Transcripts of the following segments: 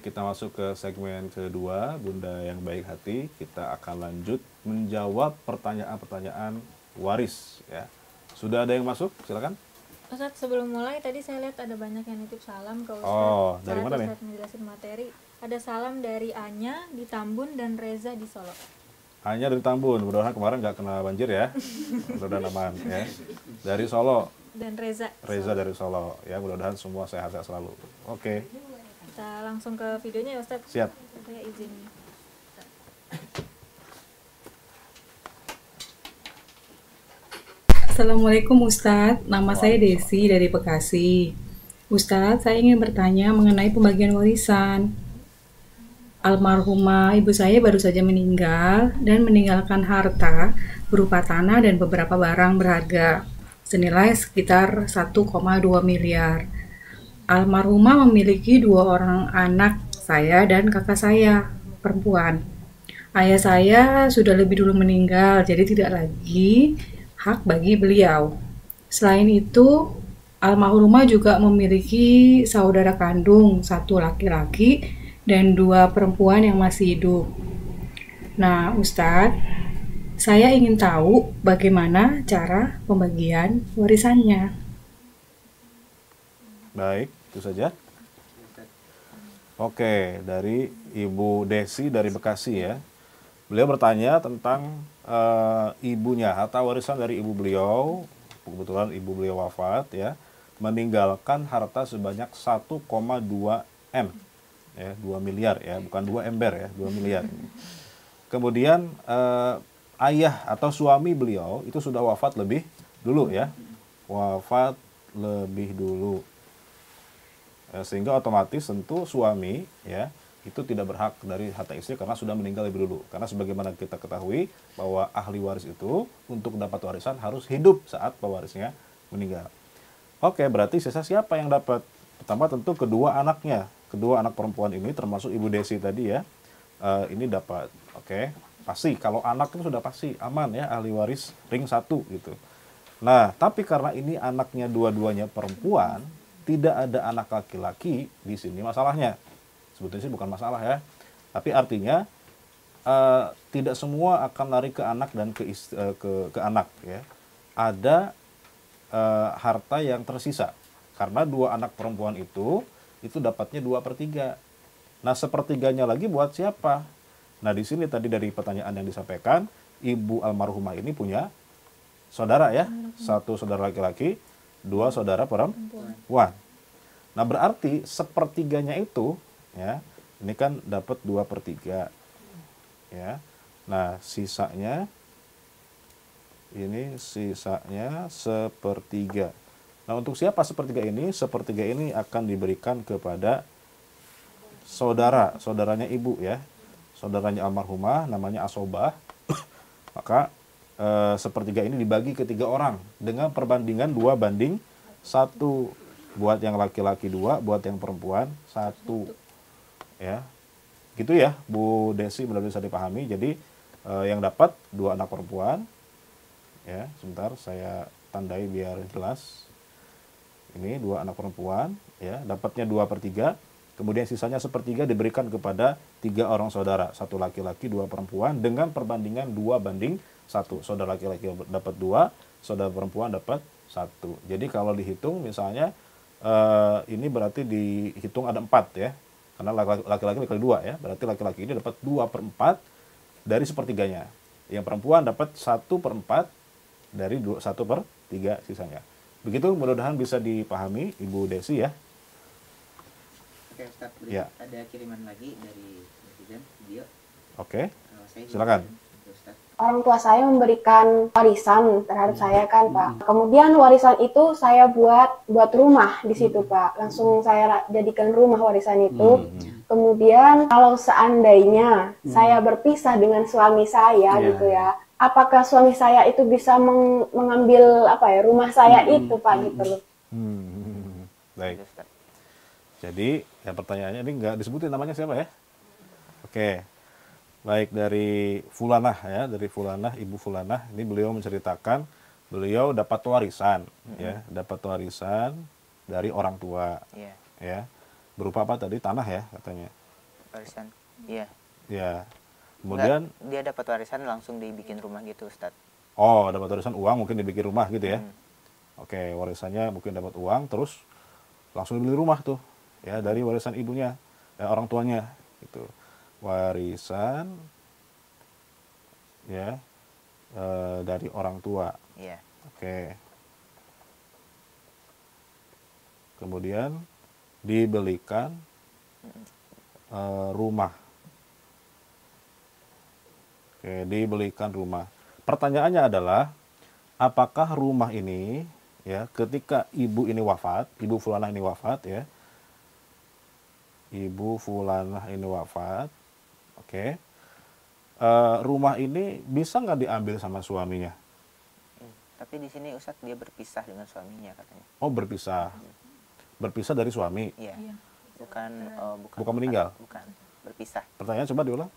kita masuk ke segmen kedua, Bunda yang baik hati. Kita akan lanjut menjawab pertanyaan-pertanyaan waris ya. Sudah ada yang masuk? Silakan. Ustadz, sebelum mulai tadi saya lihat ada banyak yang nitip salam ke Ustadz. Oh, dari mana nih? Ustadz menjelasin materi. Ada salam dari Anya di Tambun dan Reza di Solo. Anya dari Tambun, mudah-mudahan kemarin nggak kena banjir ya. Mudah-mudahan aman ya. Dari Solo. Dan Reza. Reza dari Solo ya, mudah-mudahan semua sehat-sehat selalu. Oke. Kita langsung ke videonya ya Ustadz. Siap. Saya izin. Assalamualaikum Ustadz, nama saya Desi dari Bekasi. Ustadz, saya ingin bertanya mengenai pembagian warisan. Almarhumah ibu saya baru saja meninggal dan meninggalkan harta berupa tanah dan beberapa barang berharga senilai sekitar 1,2 miliar. Almarhumah memiliki 2 orang anak, saya dan kakak saya, perempuan. Ayah saya sudah lebih dulu meninggal, jadi tidak lagi hak bagi beliau. Selain itu, almarhumah juga memiliki saudara kandung, 1 laki-laki dan 2 perempuan yang masih hidup. Nah, Ustadz, saya ingin tahu bagaimana cara pembagian warisannya. Baik, itu saja. Oke, dari Ibu Desi dari Bekasi ya. Beliau bertanya tentang ibunya, harta warisan dari ibu beliau, kebetulan ibu beliau wafat ya, meninggalkan harta sebanyak 1,2 M, ya, 2 miliar ya, bukan 2 ember ya, 2 miliar. Kemudian ayah atau suami beliau itu sudah wafat lebih dulu ya, wafat lebih dulu. Sehingga otomatis tentu suami ya itu tidak berhak dari harta istri karena sudah meninggal lebih dulu. Karena sebagaimana kita ketahui bahwa ahli waris itu untuk dapat warisan harus hidup saat pewarisnya meninggal. Oke, berarti sisa siapa yang dapat? Pertama tentu kedua anaknya. Kedua anak perempuan ini termasuk Ibu Desi tadi ya. Ini dapat. Oke, pasti kalau anak itu sudah pasti aman ya, ahli waris ring 1 gitu. Nah, tapi karena ini anaknya dua-duanya perempuan, tidak ada anak laki-laki di sini masalahnya. Sebetulnya sih bukan masalah ya, tapi artinya tidak semua akan lari ke anak dan ke anak ya. Ada harta yang tersisa karena 2 anak perempuan itu dapatnya 2/3. Nah, sepertiganya lagi buat siapa? Nah, di sini tadi dari pertanyaan yang disampaikan, ibu almarhumah ini punya saudara ya, 1 saudara laki-laki, 2 saudara perempuan. Nah, berarti sepertiganya itu ya, ini kan dapat 2/3 ya. Nah, sisanya ini sisanya 1/3. Nah, untuk siapa sepertiga ini? Sepertiga ini akan diberikan kepada saudaranya ibu ya, saudaranya almarhumah namanya asobah. Maka sepertiga ini dibagi ke 3 orang dengan perbandingan 2/1. Buat yang laki-laki 2, buat yang perempuan 1. Ya, gitu ya Bu Desi, benar-benar bisa dipahami. Jadi yang dapat 2 anak perempuan ya, sebentar saya tandai biar jelas. Ini 2 anak perempuan ya, dapatnya 2/3, kemudian sisanya 1/3 diberikan kepada 3 orang saudara, 1 laki-laki 2 perempuan dengan perbandingan 2/1. Saudara laki-laki dapat 2, saudara perempuan dapat 1. Jadi kalau dihitung misalnya ini berarti dihitung ada 4 ya. Karena laki-laki dikali 2 ya, berarti laki-laki ini dapat 2/4 dari sepertiganya. Yang perempuan dapat 1/4 dari 1/3 sisanya. Begitu, mudah-mudahan bisa dipahami Ibu Desi ya. Oke Ustaz, Ya. ada kiriman lagi dari netizen video. Oke, silakan. Orang tua saya memberikan warisan terhadap saya kan Pak. Kemudian warisan itu saya buat rumah di situ Pak. Langsung saya jadikan rumah warisan itu. Kemudian kalau seandainya saya berpisah dengan suami saya gitu ya, apakah suami saya itu bisa mengambil rumah saya itu Pak gitu loh. Baik. Jadi ya pertanyaannya ini nggak disebutin namanya siapa ya? Oke. Baik, dari Fulanah ya, dari Fulanah, Ibu Fulanah, ini beliau menceritakan beliau dapat warisan ya, dapat warisan dari orang tua ya, berupa apa tadi, tanah ya katanya. Warisan. Iya. Ya. Kemudian, Dia dapat warisan langsung dibikin rumah gitu, Ustadz. oh dapat warisan uang mungkin dibikin rumah gitu ya. Hmm. Oke, warisannya mungkin dapat uang, terus langsung dibeli rumah tuh, ya dari warisan ibunya, orang tuanya, gitu. Warisan, ya dari orang tua. Iya. Oke. Kemudian dibelikan rumah. Oke, dibelikan rumah. Pertanyaannya adalah, apakah rumah ini, ya, ketika ibu ini wafat, ibu fulanah ini wafat, ya, ibu fulanah ini wafat, oke, rumah ini bisa nggak diambil sama suaminya? Tapi di sini Ustadz dia berpisah dengan suaminya katanya. Oh, berpisah, berpisah dari suami. Iya. Iya. Bukan meninggal? Bukan. Berpisah. Pertanyaan coba diulang.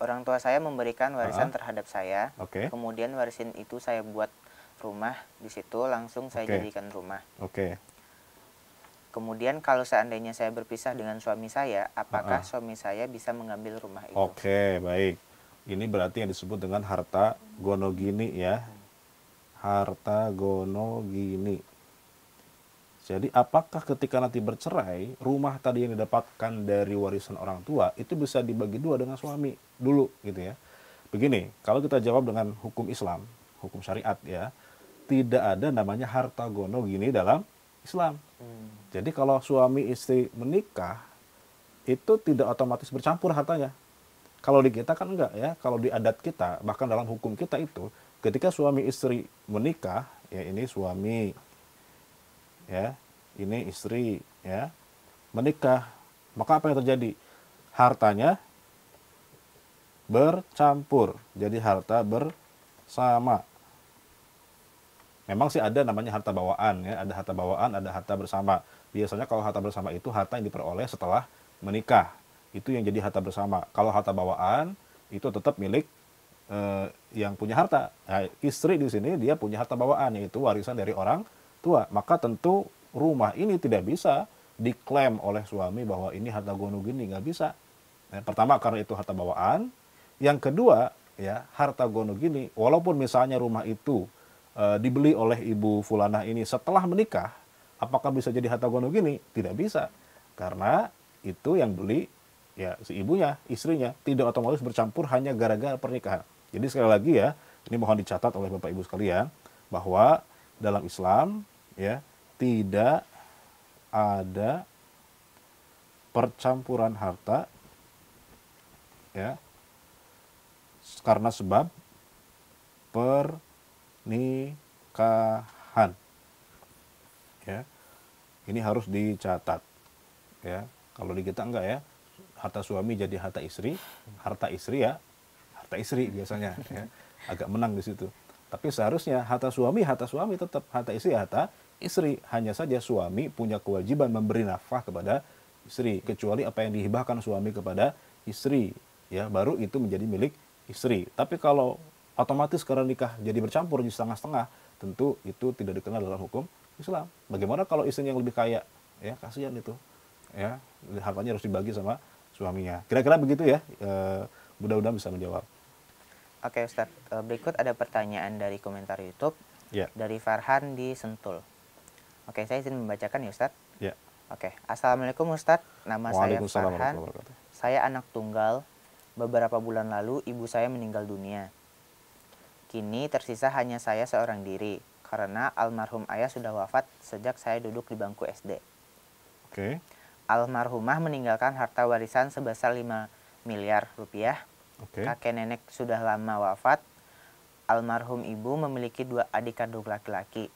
Orang tua saya memberikan warisan terhadap saya. Oke. Kemudian warisan itu saya buat rumah di situ, langsung saya Oke. jadikan rumah. Oke. Kemudian kalau seandainya saya berpisah dengan suami saya, apakah suami saya bisa mengambil rumah itu? Oke, baik. Ini berarti yang disebut dengan harta gonogini, ya. Harta gonogini. Jadi apakah ketika nanti bercerai, rumah tadi yang didapatkan dari warisan orang tua itu bisa dibagi dua dengan suami dulu, gitu ya. Begini, kalau kita jawab dengan hukum Islam, hukum syariat, ya, tidak ada namanya harta gonogini dalam Islam. Jadi kalau suami istri menikah, itu tidak otomatis bercampur hartanya. Kalau di kita kan enggak, ya. Kalau di adat kita, bahkan dalam hukum kita itu, ketika suami istri menikah, ya ini suami, ya, ini istri, ya, menikah, maka apa yang terjadi? Hartanya bercampur, jadi harta bersama. Memang sih ada namanya harta bawaan, ya, ada harta bawaan, ada harta bersama. Biasanya kalau harta bersama itu harta yang diperoleh setelah menikah, itu yang jadi harta bersama. Kalau harta bawaan itu tetap milik yang punya harta. Nah, istri di sini dia punya harta bawaan, yaitu warisan dari orang tua. Maka tentu rumah ini tidak bisa diklaim oleh suami bahwa ini harta gonogini, nggak bisa. Nah, pertama karena itu harta bawaan. Yang kedua, ya, harta gonogini, walaupun misalnya rumah itu dibeli oleh ibu fulanah ini setelah menikah, apakah bisa jadi harta gonogini? Tidak bisa, karena itu yang beli, ya, si ibunya, istrinya, tidak otomatis bercampur hanya gara-gara pernikahan. Jadi sekali lagi, ya, ini mohon dicatat oleh Bapak Ibu sekalian, bahwa dalam Islam, ya, tidak ada percampuran harta, ya, karena sebab pernikahan, ya. Ini harus dicatat, ya. Kalau di kita enggak, ya, harta suami jadi harta istri, ya harta istri biasanya, ya. Agak menang di situ. Tapi seharusnya harta suami tetap, harta istri harta istri. Hanya saja suami punya kewajiban memberi nafkah kepada istri, kecuali apa yang dihibahkan suami kepada istri, ya, baru itu menjadi milik istri. Tapi kalau otomatis karena nikah jadi bercampur, jadi setengah-setengah, tentu itu tidak dikenal dalam hukum Islam. Bagaimana kalau istrinya yang lebih kaya, ya, kasihan itu, ya, hartanya harus dibagi sama suaminya. Kira-kira begitu, ya. Mudah-mudahan bisa menjawab. Oke Ustadz, berikut ada pertanyaan dari komentar YouTube, Ya. dari Farhan di Sentul. Oke, saya izin membacakan, ya Ustadz. Ya. Oke, Assalamualaikum Ustadz, nama saya Waalaikumsalam Farhan, warahmatullahi wabarakatuh. saya anak tunggal. Beberapa bulan lalu ibu saya meninggal dunia. Kini tersisa hanya saya seorang diri, karena almarhum ayah sudah wafat sejak saya duduk di bangku SD. Oke. Almarhumah meninggalkan harta warisan sebesar 5 miliar rupiah. Oke. Kakek nenek sudah lama wafat. Almarhum ibu memiliki 2 adik kandung laki-laki.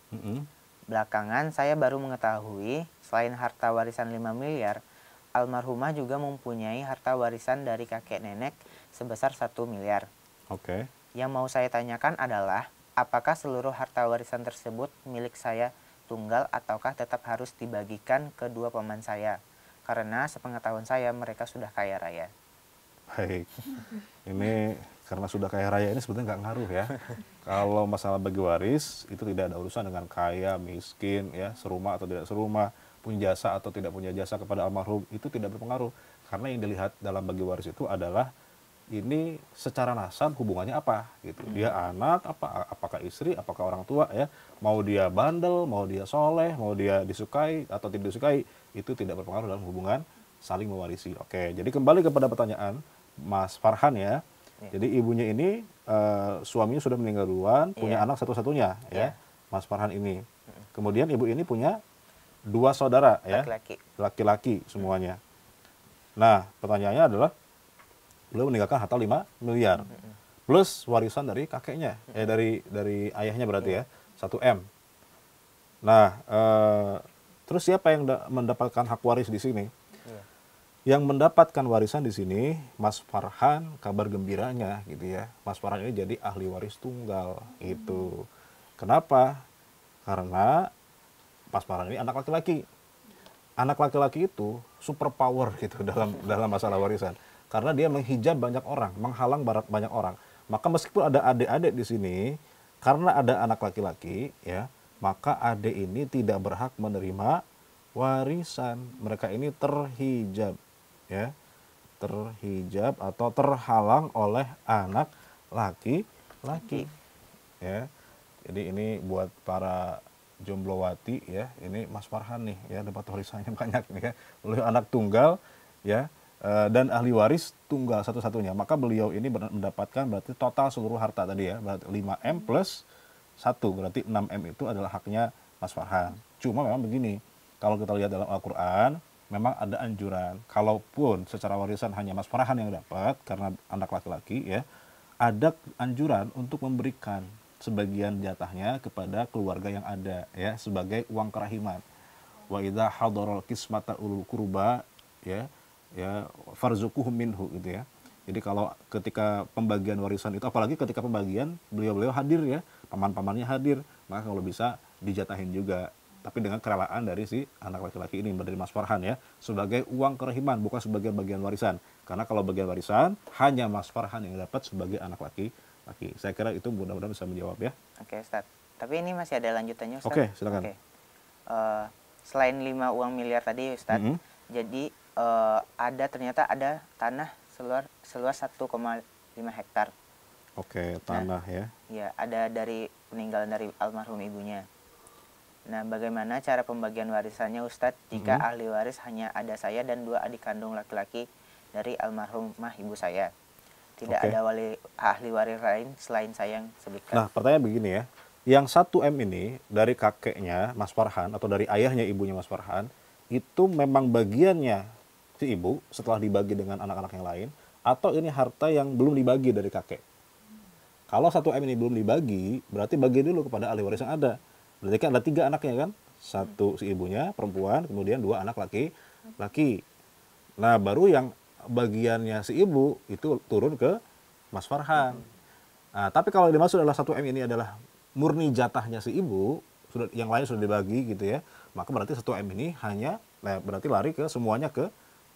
Belakangan saya baru mengetahui selain harta warisan 5 miliar, almarhumah juga mempunyai harta warisan dari kakek nenek sebesar 1 miliar. Oke. Yang mau saya tanyakan adalah, apakah seluruh harta warisan tersebut milik saya tunggal ataukah tetap harus dibagikan ke 2 paman saya? Karena sepengetahuan saya mereka sudah kaya raya. Baik. Ini karena sudah kaya raya ini sebetulnya nggak ngaruh, ya. Kalau masalah bagi waris itu tidak ada urusan dengan kaya, miskin, ya, serumah atau tidak serumah, punya jasa atau tidak punya jasa kepada almarhum, itu tidak berpengaruh. Karena yang dilihat dalam bagi waris itu adalah ini secara nasab hubungannya apa gitu. Dia anak apa, apakah istri, apakah orang tua ya. Mau dia bandel, mau dia soleh, mau dia disukai atau tidak disukai, itu tidak berpengaruh dalam hubungan saling mewarisi. Oke, jadi kembali kepada pertanyaan Mas Farhan ya. Jadi ibunya ini suaminya sudah meninggal duluan, punya anak satu-satunya ya, Mas Farhan ini. Kemudian ibu ini punya 2 saudara ya, laki-laki semuanya. Nah, pertanyaannya adalah beliau meninggalkan harta 5 miliar plus warisan dari kakeknya, dari ayahnya berarti ya, 1 M. Nah, terus siapa yang mendapatkan hak waris di sini? Yang mendapatkan warisan di sini Mas Farhan, kabar gembiranya gitu ya. Mas Farhan ini jadi ahli waris tunggal gitu. Kenapa? Karena Mas Farhan ini anak laki-laki. Anak laki-laki itu super power gitu dalam masalah warisan. Karena dia menghijab banyak orang, menghalang banyak orang. Maka meskipun ada adik-adik di sini, karena ada anak laki-laki ya, maka adik ini tidak berhak menerima warisan. Mereka ini terhijab ya, terhijab atau terhalang oleh anak laki-laki ya. Jadi ini buat para jomblowati ya, ini Mas Farhan nih ya, dapat warisannya banyak nih ya, beliau anak tunggal ya, dan ahli waris tunggal satu-satunya. Maka beliau ini mendapatkan berarti total seluruh harta tadi ya, berarti 5M plus 1, berarti 6M itu adalah haknya Mas Farhan. Cuma memang begini, kalau kita lihat dalam Al-Quran memang ada anjuran, kalaupun secara warisan hanya Mas Farhan yang dapat karena anak laki-laki ya, ada anjuran untuk memberikan sebagian jatahnya kepada keluarga yang ada ya, sebagai uang kerahiman. Wa idza hadaral qismata ulul qurba ya farzuquhum minhu gitu ya. Jadi kalau ketika pembagian warisan itu, apalagi ketika pembagian beliau-beliau hadir ya, paman-pamannya hadir, maka kalau bisa dijatahin juga, tapi dengan kerelaan dari si anak laki-laki ini, dari Mas Farhan ya, sebagai uang kerahiman, bukan sebagai bagian warisan. Karena kalau bagian warisan hanya Mas Farhan yang dapat sebagai anak laki-laki. Saya kira itu mudah-mudahan bisa menjawab ya. Oke, Ustaz. Tapi ini masih ada lanjutannya, Ustaz. Oke, silakan. Selain 5 uang miliar tadi, Ustaz, jadi ternyata ada tanah seluas 1,5 hektar. Oke, tanah ya. Ya, ada dari peninggalan dari almarhum ibunya. Nah, bagaimana cara pembagian warisannya, Ustadz, jika ahli waris hanya ada saya dan 2 adik kandung laki-laki dari almarhumah ibu saya? Tidak ada ahli waris lain selain saya yang sebutkan. Nah, pertanyaan begini ya. Yang 1M ini dari kakeknya Mas Farhan atau dari ayahnya ibunya Mas Farhan, itu memang bagiannya si ibu setelah dibagi dengan anak-anak yang lain, atau ini harta yang belum dibagi dari kakek? Kalau 1M ini belum dibagi, berarti bagi dulu kepada ahli waris yang ada. Berarti kan ada 3 anaknya kan, 1 si ibunya perempuan, kemudian 2 anak laki. Nah, baru yang bagiannya si ibu itu turun ke Mas Farhan. Nah, tapi kalau dimaksud adalah 1M ini adalah murni jatahnya si ibu, yang lain sudah dibagi gitu ya, maka berarti 1M ini hanya berarti lari ke semuanya ke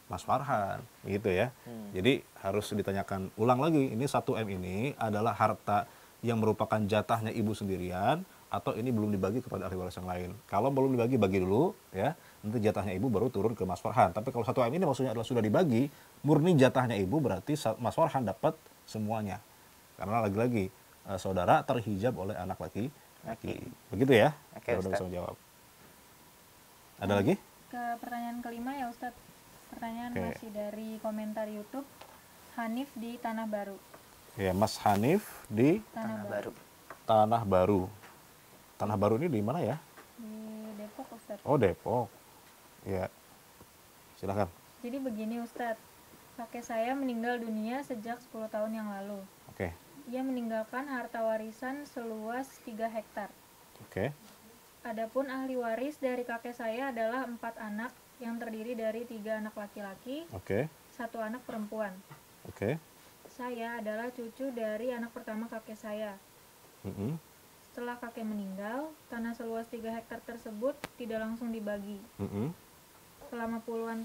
Mas Farhan gitu ya. Jadi harus ditanyakan ulang lagi, ini 1M ini adalah harta yang merupakan jatahnya ibu sendirian, atau ini belum dibagi kepada ahli waris yang lain. Kalau belum dibagi, bagi dulu ya, nanti jatahnya ibu baru turun ke Mas Farhan. Tapi kalau 1M ini maksudnya adalah sudah dibagi, murni jatahnya ibu, berarti Mas Farhan dapat semuanya. Karena lagi-lagi saudara terhijab oleh anak laki. Begitu ya? Oke, udah Ustaz. bisa menjawab. Ada lagi? Ke pertanyaan kelima ya Ustadz. Pertanyaan masih dari komentar YouTube Hanif di Tanah Baru. Ya, Mas Hanif di Tanah Baru. Tanah Baru. Tanah Baru ini di mana ya? Di Depok Ustadz. Oh, Depok. Ya. Silakan. Jadi begini Ustadz, kakek saya meninggal dunia sejak 10 tahun yang lalu. Oke. Ia meninggalkan harta warisan seluas 3 hektar. Oke. Adapun ahli waris dari kakek saya adalah 4 anak yang terdiri dari 3 anak laki-laki, Oke. 1 anak perempuan. Oke. Saya adalah cucu dari anak pertama kakek saya. Setelah kakek meninggal, tanah seluas 3 hektar tersebut tidak langsung dibagi. Selama puluhan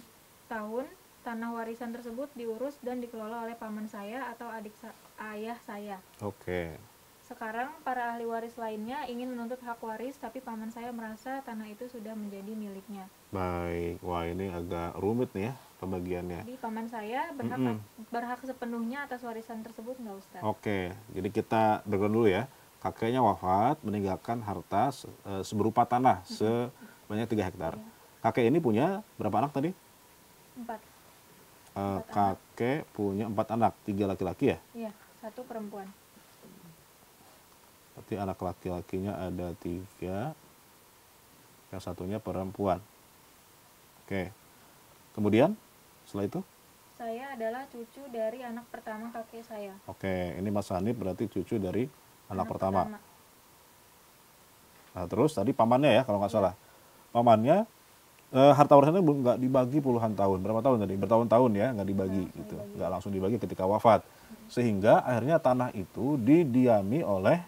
tahun, tanah warisan tersebut diurus dan dikelola oleh paman saya atau ayah saya. Oke. Sekarang para ahli waris lainnya ingin menuntut hak waris, tapi paman saya merasa tanah itu sudah menjadi miliknya. Baik, wah ini agak rumit nih ya pembagiannya. Jadi paman saya berhak sepenuhnya atas warisan tersebut, nggak Ustaz? Oke, jadi kita dengar dulu ya. Kakeknya wafat, meninggalkan harta seberupa tanah sebanyak 3 hektar. Kakek ini punya berapa anak tadi? 4. Kakek punya 4 anak, 3 laki-laki ya? Iya, 1 perempuan. Berarti anak laki-lakinya ada 3, yang satunya perempuan. Oke. Kemudian setelah itu? Saya adalah cucu dari anak pertama kakek saya. Oke, ini Mas Hanif berarti cucu dari anak pertama. Nah, terus tadi pamannya ya kalau nggak salah. Pamannya harta warisannya belum nggak dibagi puluhan tahun. Berapa tahun tadi? Bertahun-tahun ya nggak dibagi gitu. Nggak langsung dibagi ketika wafat. Sehingga akhirnya tanah itu didiami oleh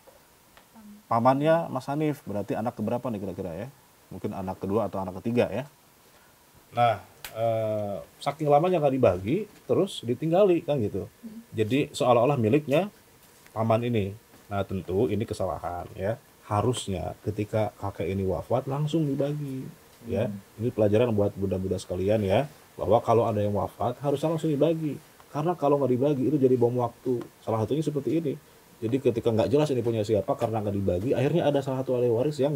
pamannya Mas Hanif. Berarti anak keberapa nih kira-kira ya? Mungkin anak kedua atau anak ketiga ya. Nah, saking lamanya nggak dibagi, terus ditinggali kan gitu. Jadi seolah-olah miliknya paman ini. Nah, tentu ini kesalahan ya. Harusnya ketika kakek ini wafat langsung dibagi ya. Ini pelajaran buat bunda-bunda sekalian ya, bahwa kalau ada yang wafat harusnya langsung dibagi. Karena kalau nggak dibagi itu jadi bom waktu. Salah satunya seperti ini. Jadi ketika nggak jelas ini punya siapa karena nggak dibagi, akhirnya ada salah satu ahli waris yang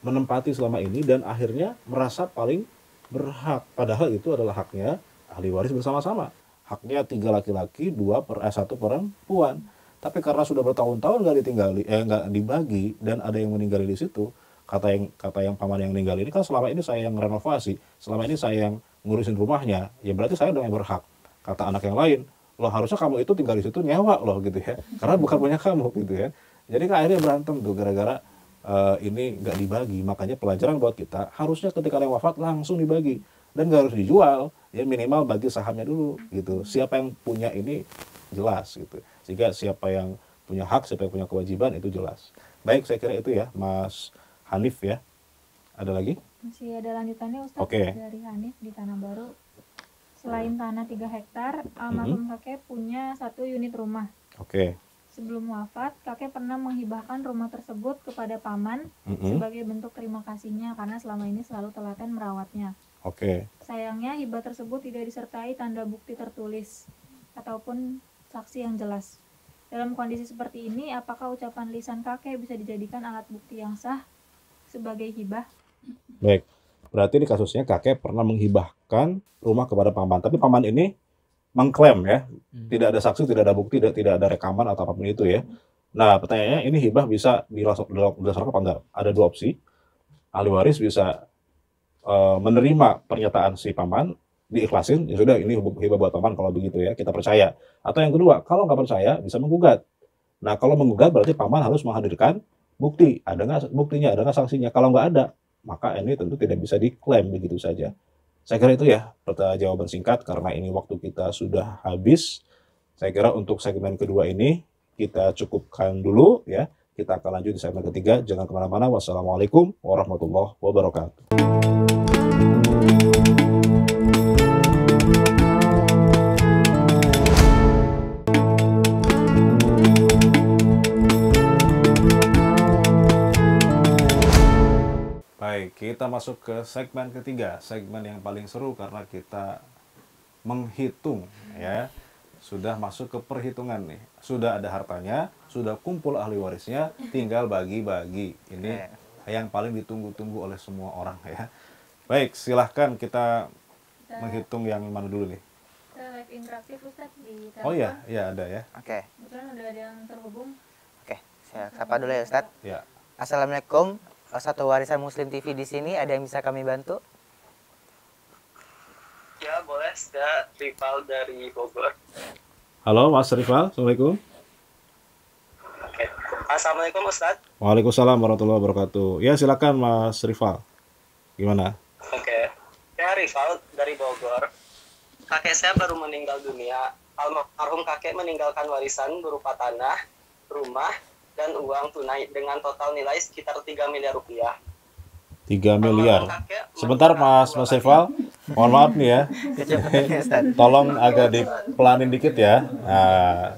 menempati selama ini dan akhirnya merasa paling berhak. Padahal itu adalah haknya ahli waris bersama-sama. Haknya 3 laki-laki, 1 perempuan. Tapi karena sudah bertahun-tahun nggak dibagi dan ada yang meninggal di situ, kata yang paman yang meninggal ini kan selama ini saya yang renovasi, selama ini saya yang ngurusin rumahnya, ya berarti saya dong yang berhak. Kata anak yang lain, loh harusnya kamu itu tinggal di situ nyewa loh gitu ya, karena bukan punya kamu gitu ya. Jadi kan akhirnya berantem tuh gara-gara ini nggak dibagi. Makanya pelajaran buat kita, harusnya ketika ada yang wafat langsung dibagi dan nggak harus dijual ya, minimal bagi sahamnya dulu gitu. Siapa yang punya ini jelas gitu, sehingga siapa yang punya hak, siapa yang punya kewajiban itu jelas. Baik, saya kira itu ya Mas Hanif ya. Ada lagi? Masih ada lanjutannya Ustaz. Dari Hanif di Tanah Baru. Selain tanah 3 hektar, almarhum kakek punya 1 unit rumah. Sebelum wafat, kakek pernah menghibahkan rumah tersebut kepada paman sebagai bentuk terima kasihnya karena selama ini selalu telaten merawatnya. Sayangnya hibah tersebut tidak disertai tanda bukti tertulis ataupun saksi yang jelas. Dalam kondisi seperti ini, apakah ucapan lisan kakek bisa dijadikan alat bukti yang sah sebagai hibah? Baik, berarti ini kasusnya kakek pernah menghibahkan rumah kepada paman, tapi paman ini mengklaim ya, tidak ada saksi, tidak ada bukti, tidak ada rekaman atau apapun itu ya. Nah, pertanyaannya ini hibah bisa dilaksanakan apa enggak? Ada 2 opsi. Ahli waris bisa menerima pernyataan si paman, diikhlasin, ya sudah ini hibah buat paman kalau begitu ya, kita percaya. Atau yang kedua, kalau nggak percaya bisa menggugat. Nah, kalau menggugat berarti paman harus menghadirkan bukti, ada nggak buktinya, ada nggak sanksinya. Kalau nggak ada, maka ini tentu tidak bisa diklaim begitu saja. Saya kira itu ya jawaban singkat karena ini waktu kita sudah habis. Saya kira untuk segmen kedua ini kita cukupkan dulu ya. Kita akan lanjut di segmen ketiga. Jangan kemana-mana. Wassalamualaikum warahmatullahi wabarakatuh. Baik, kita masuk ke segmen ketiga, segmen yang paling seru karena kita menghitung ya. Sudah masuk ke perhitungan nih. Sudah ada hartanya, sudah kumpul ahli warisnya, tinggal bagi-bagi. Ini yang paling ditunggu-tunggu oleh semua orang ya. Baik, silahkan kita menghitung yang mana dulu nih. Kita live interaktif Ustaz di telepon. Oh iya, ya ada ya. Kebetulan udah ada yang terhubung. Saya sapa dulu ya Ustaz. Ya. Assalamualaikum. Satu Warisan Muslim TV di sini, ada yang bisa kami bantu? Ya, boleh. Saya Rival dari Bogor. Halo Mas Rival, Assalamualaikum. Oke. Assalamualaikum Ustaz. Waalaikumsalam warahmatullahi wabarakatuh. Ya silakan Mas Rival. Gimana? Oke. Saya Rival dari Bogor. Kakek saya baru meninggal dunia. Almarhum kakek meninggalkan warisan berupa tanah, rumah, dan uang tunai dengan total nilai sekitar 3 miliar rupiah. 3 miliar. Almarhum kakek Sebentar Mas Rival, mohon maaf nih ya. Kecepatan Ustaz. Tolong agak dipelanin dikit ya. Nah,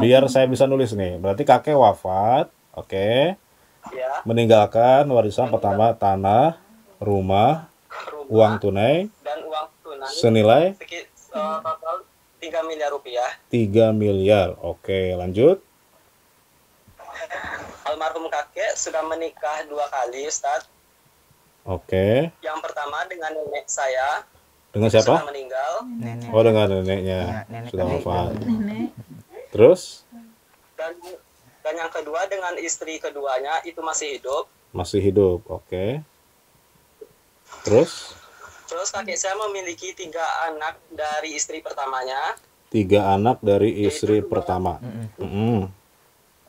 biar saya bisa nulis nih. Berarti kakek wafat, oke. Ya, Meninggalkan warisan pertama tanah, rumah, uang rumah tunai dan uang tunai senilai total 3 miliar rupiah. 3 miliar. Oke, lanjut. Almarhum kakek sudah menikah 2 kali, Ustadz. Oke. Yang pertama dengan nenek saya Dengan sudah siapa? meninggal, Nenek. Oh, dengan neneknya. Ya, nenek Sudah tadi. wafat. Nenek. Terus dan yang kedua dengan istri keduanya itu masih hidup. masih hidup. Oke. Terus Terus kakek saya memiliki 3 anak dari istri pertamanya. 3 anak dari istri pertama. Mm-mm.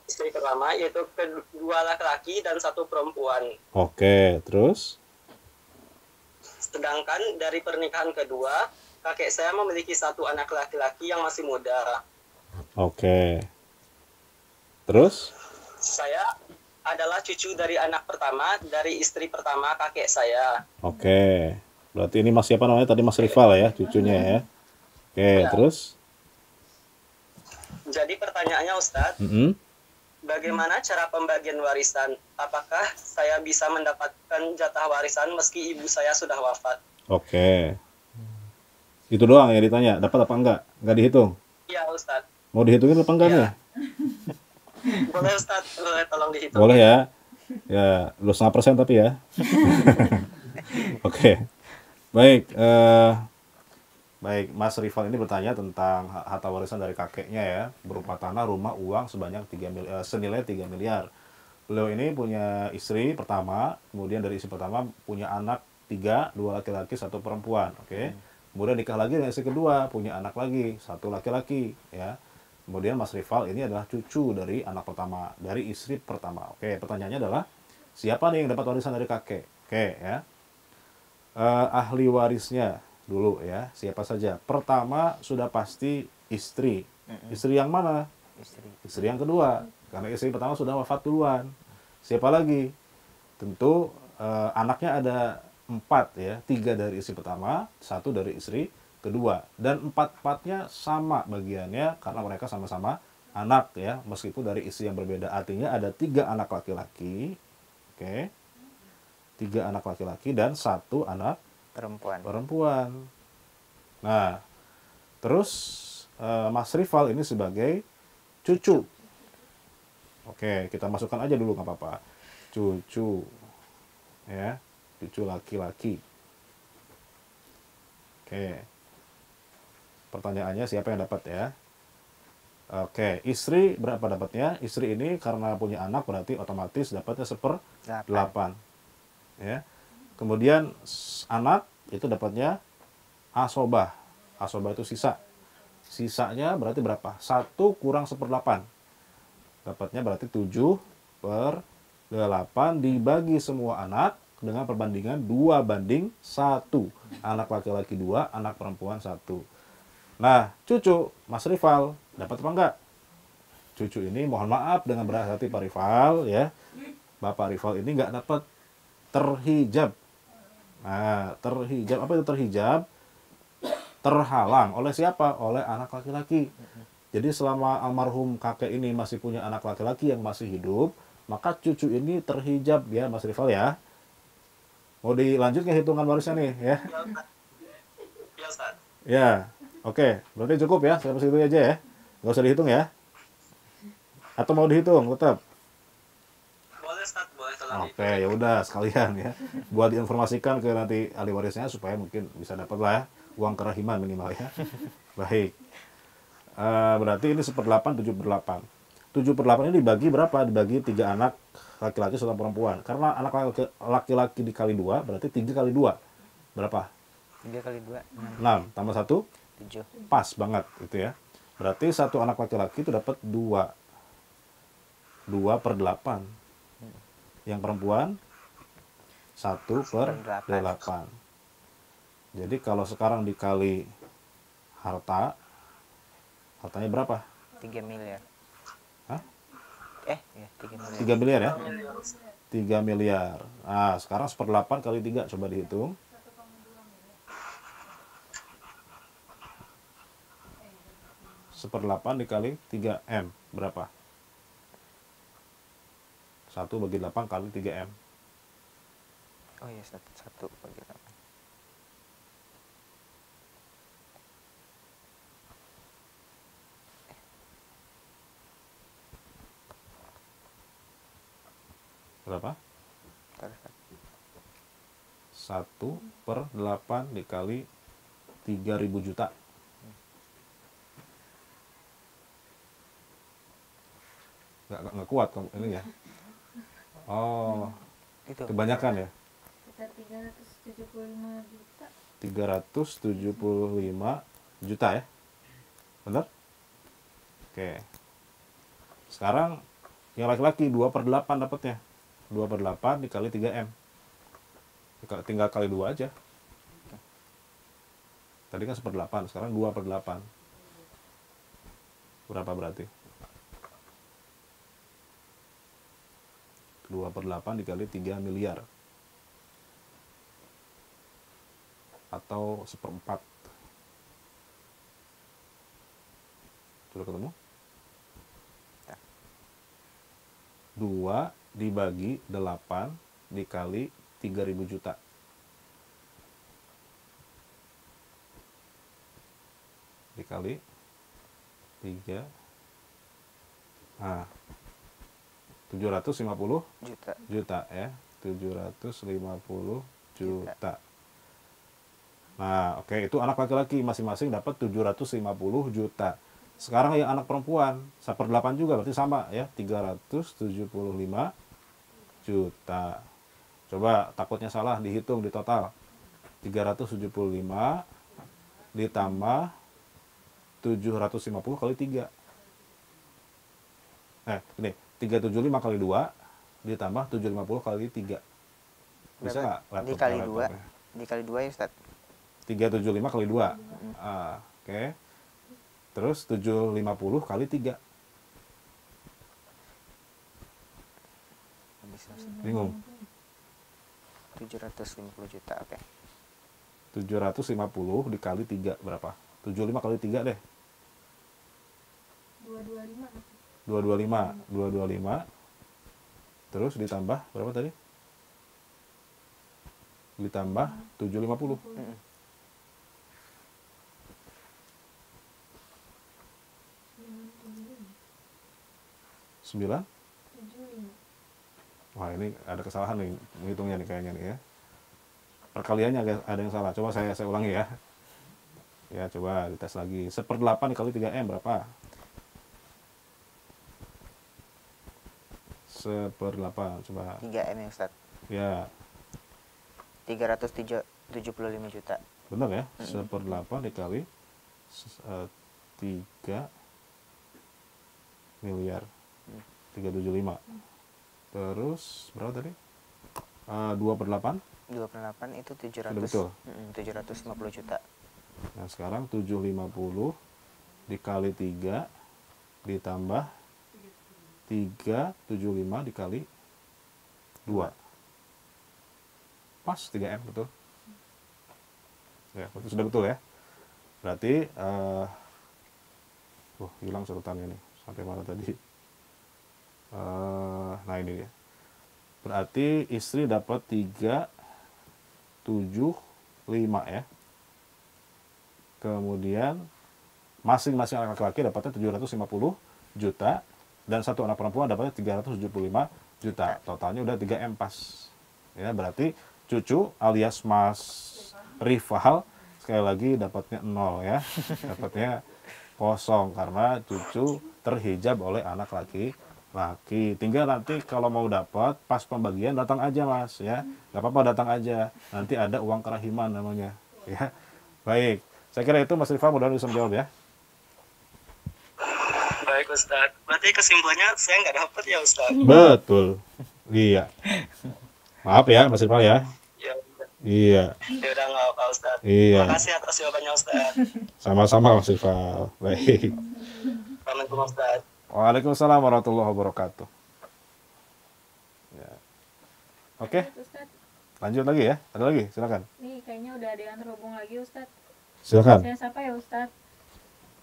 Istri pertama yaitu 2 laki-laki dan 1 perempuan. Oke, terus Sedangkan dari pernikahan kedua, kakek saya memiliki 1 anak laki-laki yang masih muda. oke. Terus Saya adalah cucu dari anak pertama dari istri pertama kakek saya. oke. Berarti ini Mas siapa namanya tadi, Mas Rival ya, cucunya ya. Oke, Ya. terus Jadi pertanyaannya Ustadz, Mm-mm. bagaimana cara pembagian warisan? Apakah saya bisa mendapatkan jatah warisan meski ibu saya sudah wafat? Oke. Itu doang ya ditanya, dapat apa enggak? Enggak dihitung. Iya Ustadz. Mau dihitungin apa enggak Iya. nih? Boleh Ustadz, boleh tolong dihitung. Boleh ya. Ya, 2,5% tapi ya. Oke. Baik, baik, Mas Rival ini bertanya tentang harta warisan dari kakeknya ya, berupa tanah, rumah, uang sebanyak senilai 3 miliar. Beliau ini punya istri pertama, kemudian dari istri pertama punya anak 3, 2 laki-laki, 1 perempuan, oke. Kemudian nikah lagi dengan istri kedua, punya anak lagi, 1 laki-laki, ya. Kemudian Mas Rival ini adalah cucu dari anak pertama, dari istri pertama. Oke, pertanyaannya adalah siapa nih yang dapat warisan dari kakek? Oke, ya. Ahli warisnya dulu ya, siapa saja? Pertama sudah pasti istri. Istri yang mana? Istri. Istri yang kedua, karena istri pertama sudah wafat duluan. Siapa lagi? Tentu anaknya ada 4 ya, 3 dari istri pertama, 1 dari istri kedua, dan 4-4-nya sama bagiannya karena mereka sama-sama anak ya, meskipun dari istri yang berbeda. Artinya ada 3 anak laki-laki, oke, 3 anak laki-laki dan 1 anak perempuan. Nah, terus Mas Rival ini sebagai cucu. Oke, kita masukkan aja dulu nggak apa-apa. Cucu, ya, cucu laki-laki. Oke. Pertanyaannya siapa yang dapat ya? Oke, istri berapa dapatnya? Istri ini karena punya anak berarti otomatis dapatnya 1/8. Ya. Kemudian anak itu dapatnya asobah. Asobah itu sisa. Sisanya berarti berapa? 1 kurang 1/8. Dapatnya berarti 7/8 dibagi semua anak dengan perbandingan 2/1. Anak laki-laki 2, anak perempuan 1. Nah, cucu Mas Rival dapat apa enggak? Cucu ini mohon maaf dengan berat hati Pak Rival ya. Bapak Rival ini enggak dapat terhijab. Nah, terhijab, apa itu terhijab? Terhalang oleh siapa? Oleh anak laki-laki. Jadi selama almarhum kakek ini masih punya anak laki-laki yang masih hidup, maka cucu ini terhijab ya Mas Rival ya. Mau dilanjutkan hitungan warisnya nih ya? Ya Ustaz. Ya, oke. Berarti cukup ya, sampai situ aja ya. Nggak usah dihitung ya. Atau mau dihitung tetap? Boleh Ustaz, boleh tolong Oke, ya udah sekalian ya. Buat diinformasikan ke nanti ahli warisnya supaya mungkin bisa dapat lah ya uang kerahiman minimal ya. Baik. Berarti ini 1/8, 7/8. 7/8 ini dibagi berapa? Dibagi 3 anak laki-laki 1 perempuan. Karena anak laki-laki dikali 2 berarti 3 kali 2. Berapa? 3 kali 2, 6 tambah 1 7. pas banget gitu ya. Berarti 1 anak laki-laki itu dapat 2/8. Yang perempuan 1/8. Jadi kalau sekarang dikali hartanya berapa? 3 miliar. Hah? Ya, 3 miliar. 3 miliar ya? 3 miliar. Nah, sekarang 1/8 kali 3, coba dihitung. 1/8 dikali 3M, berapa? 1/8 kali 3M. Oh iya, 1 bagi 8. Berapa? Bentar, Ustaz. 1/8 dikali 3.000 juta. Nggak kuat kamu ini ya. Oh, Itu. kebanyakan ya. Sekitar 375 juta. 375 juta ya. Benar? Oke. Sekarang yang laki-laki 2/8 dapatnya. 2/8 dikali 3M. Tinggal kali 2 aja. Tadi kan 1/8, sekarang 2/8. Berapa berarti? 2/8 dikali 3 miliar. Atau 1/4. Sudah ketemu? 2 dibagi 8 dikali 3.000 juta. Dikali 3. Nah, 750 juta ya. 750 juta. Nah, oke, itu anak laki-laki masing-masing dapat 750 juta. Sekarang yang anak perempuan 1/8 juga berarti sama ya, 375 juta. Coba takutnya salah, dihitung di total. 375 ditambah 750 kali 3. Ini 375 kali 2 ditambah 750 kali 3. Bisa nggak? Dikali 2. Dikali 2 ya, Ustaz. 375 kali 2. Oke. Terus 750 kali 3. Bingung? 750 juta, oke. 750 dikali 3 berapa? 75 kali 3 deh. 225. 225. Terus ditambah berapa tadi? Ditambah 750. 9? Wah, ini ada kesalahan nih menghitungnya nih kayaknya nih ya. Perkaliannya ada yang salah. Coba saya ulangi ya. Ya, coba dites lagi. 1/8 dikali 3M berapa? 1/8, coba. 3M ya, Ustaz. Ya, 375 juta. benar ya? 1/8 dikali 3 miliar. 375. Terus berapa tadi? 2/8? 2/8 itu Sudah betul. 750 juta. Nah, sekarang 750 dikali 3 ditambah 375 dikali 2. Pas 3M, betul. Ya, betul, sudah betul ya. Berarti hilang catatannya nih. Sampai mana tadi? Nah, ini dia. Berarti istri dapat 375 ya. Kemudian masing-masing anak laki-laki dapatnya 750 juta dan satu anak perempuan dapatnya 375 juta. Totalnya udah 3M pas. Ya, berarti cucu alias Mas Rifal sekali lagi dapatnya 0 ya. Dapatnya kosong karena cucu terhijab oleh anak laki-laki. Tinggal nanti kalau mau dapat pas pembagian datang aja Mas ya. Gak apa-apa, datang aja. Nanti ada uang kerahiman namanya ya. Baik. Saya kira itu Mas Rifal mudah-mudahan bisa menjawab ya. Baik Ustadz. Berarti kesimpulannya saya nggak dapat ya Ustadz. Betul. Iya. Maaf ya Mas Rifal ya. Ya, Iya. ya udah nggak apa Ustadz. Iya. Terima kasih atas jawabannya Ustadz. Sama-sama Mas Rifal. Baik. Assalamualaikum Ustadz. Waalaikumsalam warahmatullahi wabarakatuh. Ya. Oke, Ustadz. lanjut lagi ya. Ada lagi, silakan. Nih kayaknya udah ada yang terhubung lagi Ustadz. Silakan. Saya sapa ya Ustadz.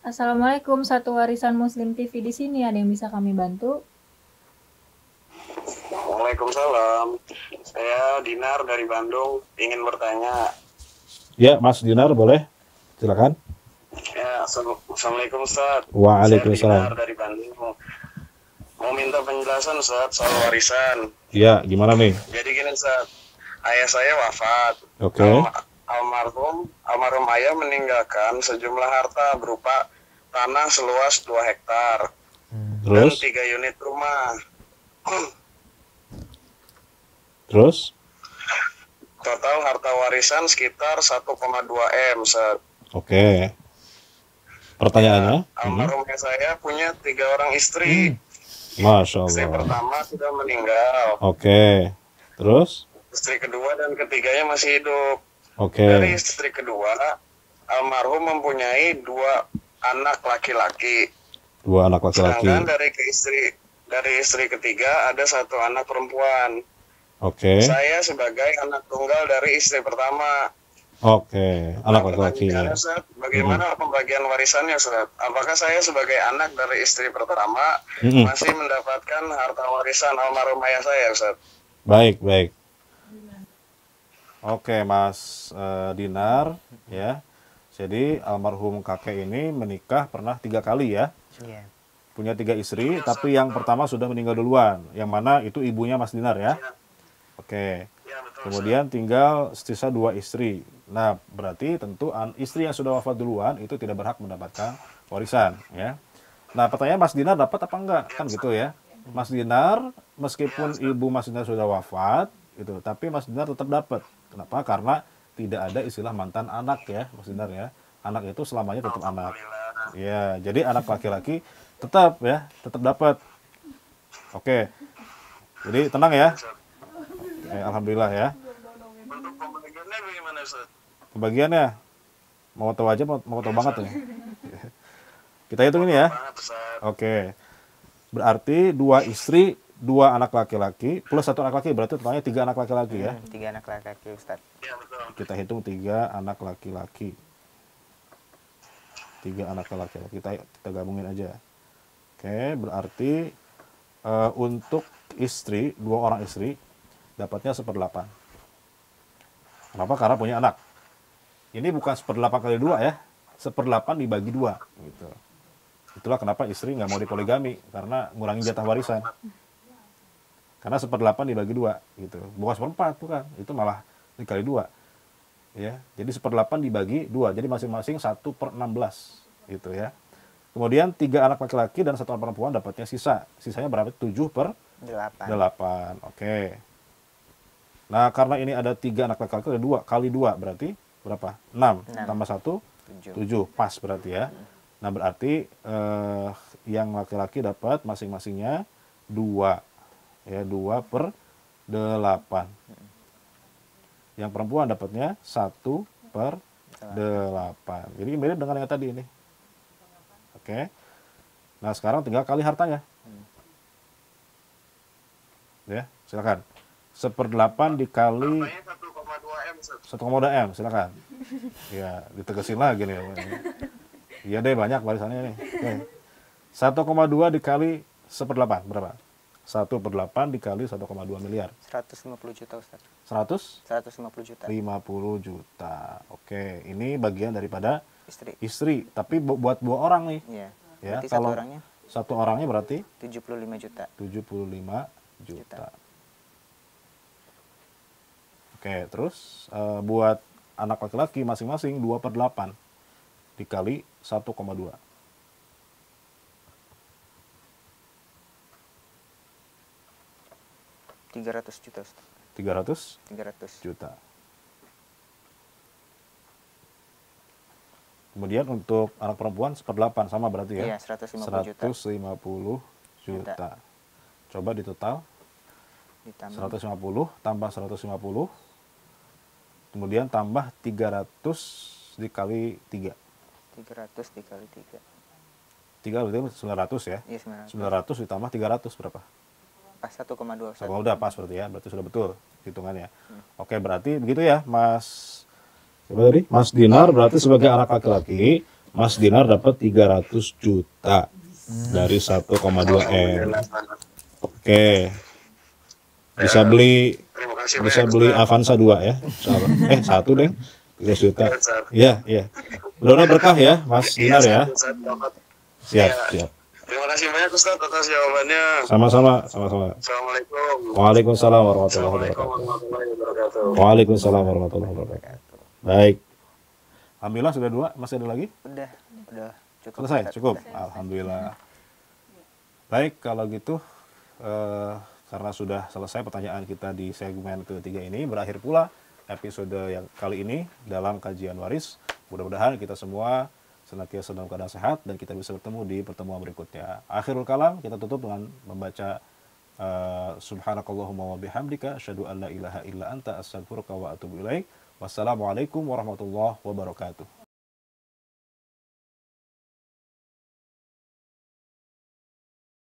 Assalamualaikum, Satu Warisan Muslim TV di sini, ada yang bisa kami bantu? Waalaikumsalam. Saya Dinar dari Bandung, ingin bertanya. Ya, Mas Dinar boleh. Silakan. Ya, Assalamualaikum Ustaz. Waalaikumsalam. Saya Dinar dari Bandung. Mau minta penjelasan Ustaz soal warisan. Ya, gimana nih? Jadi gini Ustaz, ayah saya wafat. Oke. Almarhum ayah meninggalkan sejumlah harta berupa tanah seluas 2 hektar dan Terus? 3 unit rumah. Terus? Total harta warisan sekitar 1,2 M. Ustaz. Oke. Pertanyaannya? Almarhum ayah saya punya 3 orang istri. Masya Istri Allah. pertama sudah meninggal. Oke. Terus? Istri kedua dan ketiganya masih hidup. Oke. Dari istri kedua, almarhum mempunyai 2 anak laki-laki. 2 anak laki-laki. Sedangkan dari istri ketiga ada 1 anak perempuan. Oke. Saya sebagai anak tunggal dari istri pertama. Oke. Anak laki-laki ya. Pertanyaannya, Ustaz, bagaimana pembagian warisannya, Ustaz? Apakah saya sebagai anak dari istri pertama masih mendapatkan harta warisan almarhum ayah saya, Ustaz? Baik, baik. Oke, Mas Dinar, ya. Jadi almarhum kakek ini menikah pernah 3 kali ya. Iya. Punya 3 istri, tapi yang pertama sudah meninggal duluan. Yang mana itu ibunya Mas Dinar ya. Oke. Ya, betul. Kemudian tinggal sisa 2 istri. Nah, berarti tentu istri yang sudah wafat duluan itu tidak berhak mendapatkan warisan ya. Nah, pertanyaan Mas Dinar dapat apa enggak? Kan gitu ya. Mas Dinar, meskipun ibu Mas Dinar sudah wafat, gitu, tapi Mas Dinar tetap dapat. Kenapa? Karena tidak ada istilah mantan anak ya, Mas Dinar ya. Anak itu selamanya tetap anak. Ya, jadi anak laki-laki tetap ya, tetap dapat. Oke. Jadi tenang ya. Oke, alhamdulillah ya. Untuk pembagiannya bagaimana, Ustaz? Pembagiannya mau tahu aja, mau tahu banget ya. Kita hitung ini ya. Banget, Ustaz. Oke. Berarti 2 istri, 2 anak laki-laki, plus 1 anak laki, berarti totalnya 3 anak laki-laki ya. 3 anak laki-laki, Ustaz. Ya, betul. Kita hitung 3 anak laki-laki. 3 anak laki-laki. Kita gabungin aja. Oke, berarti untuk istri, 2 orang istri, dapatnya 1/8. Kenapa? Karena punya anak. Ini bukan 1/8 kali 2 ya. 1/8 dibagi 2. Gitu. Itulah kenapa istri nggak mau dipoligami, karena ngurangi jatah warisan. Karena 1/8 dibagi 2, gitu. Bukan 1/4, bukan. Itu malah dikali 2. Ya, jadi 1/8 dibagi 2. Jadi masing-masing 1/16, gitu ya. Kemudian 3 anak laki-laki dan 1 anak perempuan dapatnya sisa. Sisanya berapa? 7/8. Oke. Nah, karena ini ada 3 anak laki-laki, ada 2 kali 2 berarti berapa? 6 tambah 1 7. Pas berarti ya. Nah, berarti yang laki-laki dapat masing-masingnya 2. Ya, 2/8. Yang perempuan dapatnya 1/8. Jadi mirip dengan yang tadi ini. Oke. Nah, sekarang tinggal kali hartanya. Ya, silakan. 1/8 dikali Hartanya 1,2 M, Ustaz. 1,2 M, silakan. Ya, ditegesin lagi nih. Iya deh, banyak warisannya nih. Oke. 1,2 dikali 1/8 berapa? 1/8 dikali 1,2 miliar. 150 juta, Ustaz. 150 150 juta. Oke, ini bagian daripada Istri. istri, tapi buat 2 orang nih. Iya. Ya, Berarti kalau satu orangnya 1 orangnya berarti 75 juta. 75 juta. Oke, terus buat anak laki-laki masing-masing 2/8 dikali 1,2. 300 juta, Ustaz. 300 300. juta. Kemudian untuk anak perempuan 1/8 sama berarti ya? Iya, 150 juta. 150 juta. Coba di total Ditambah 150 tambah 150, kemudian tambah 300 dikali 3. 300 dikali 3. 3 berarti 900 ya? Iya, 900. 900 ditambah 300 berapa? Pas 1,2, Ustaz. Sama udah pas berarti ya, berarti sudah betul. hitungannya. Oke, berarti begitu ya, Mas. Coba tadi, Mas Dinar berarti sebagai anak laki-laki, Mas Dinar dapat 300 juta dari 1,2 M. Oke. Bisa beli Avanza 2 ya. Satu deh. 3 juta. Iya, iya. Mudah-mudahan berkah ya, Mas Dinar ya. Siap, siap. Terima kasih banyak Ustaz atas jawabannya. Sama-sama. Assalamualaikum. Waalaikumsalam warahmatullahi wabarakatuh. Waalaikumsalam warahmatullahi wabarakatuh. Baik. Alhamdulillah sudah 2, masih ada lagi? Udah cukup. Selesai, Ustaz. cukup. Alhamdulillah. Baik, kalau gitu karena sudah selesai pertanyaan kita di segmen ketiga ini, berakhir pula episode yang kali ini dalam kajian waris. Mudah-mudahan kita semua senantiasa dalam keadaan sehat dan kita bisa bertemu di pertemuan berikutnya. Akhirul kalam, kita tutup dengan membaca subhanakallahumma wa bihamdika asyhadu an la ilaha illa anta astaghfiruka wa atubu ilaik. Wassalamualaikum warahmatullahi wabarakatuh.